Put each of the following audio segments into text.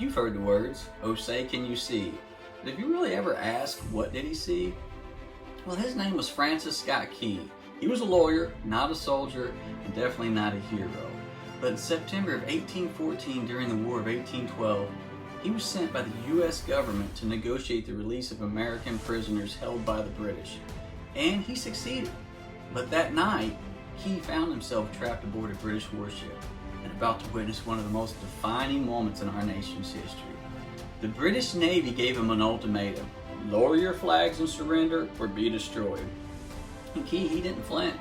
You've heard the words, "Oh say can you see?" But have you really ever asked, what did he see? Well, his name was Francis Scott Key. He was a lawyer, not a soldier, and definitely not a hero. But in September of 1814, during the War of 1812, he was sent by the U.S. government to negotiate the release of American prisoners held by the British. And he succeeded. But that night, Key found himself trapped aboard a British warship and about to witness one of the most defining moments in our nation's history. The British Navy gave him an ultimatum: lower your flags and surrender or be destroyed. And Key, he didn't flinch.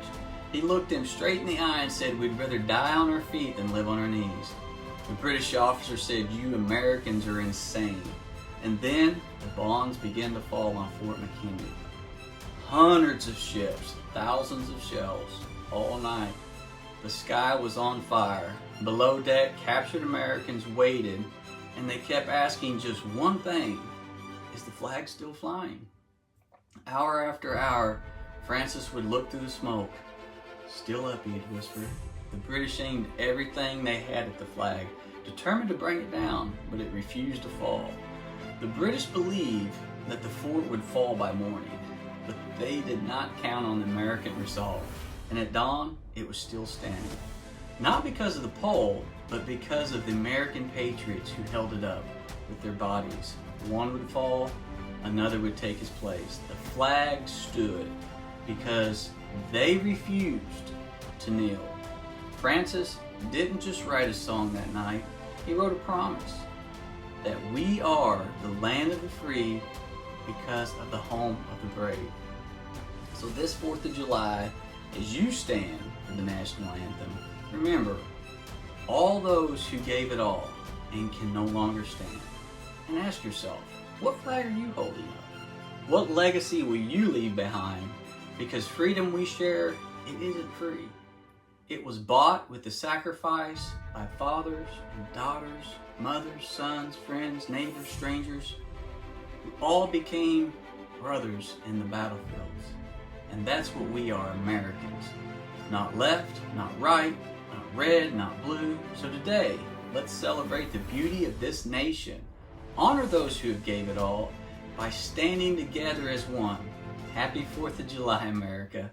He looked him straight in the eye and said, "We'd rather die on our feet than live on our knees." The British officer said, "You Americans are insane." And then the bombs began to fall on Fort McKinley. Hundreds of ships, thousands of shells, all night. The sky was on fire. Below deck, captured Americans waited, and they kept asking just one thing: is the flag still flying? Hour after hour, Francis would look through the smoke. "Still up," he'd whisper. The British aimed everything they had at the flag, determined to bring it down, but it refused to fall. The British believed that the fort would fall by morning, but they did not count on the American resolve. And at dawn, it was still standing. Not because of the pole, but because of the American patriots who held it up with their bodies. One would fall, another would take his place. The flag stood because they refused to kneel. Francis didn't just write a song that night, he wrote a promise that we are the land of the free because of the home of the brave. So this 4th of July, as you stand for the national anthem, remember all those who gave it all and can no longer stand. And ask yourself, what flag are you holding up? What legacy will you leave behind? Because freedom we share, it isn't free. It was bought with the sacrifice by fathers and daughters, mothers, sons, friends, neighbors, strangers, who all became brothers in the battlefields. And that's what we are, Americans. Not left, not right, not red, not blue. So today, let's celebrate the beauty of this nation. Honor those who have gave it all by standing together as one. Happy 4th of July, America.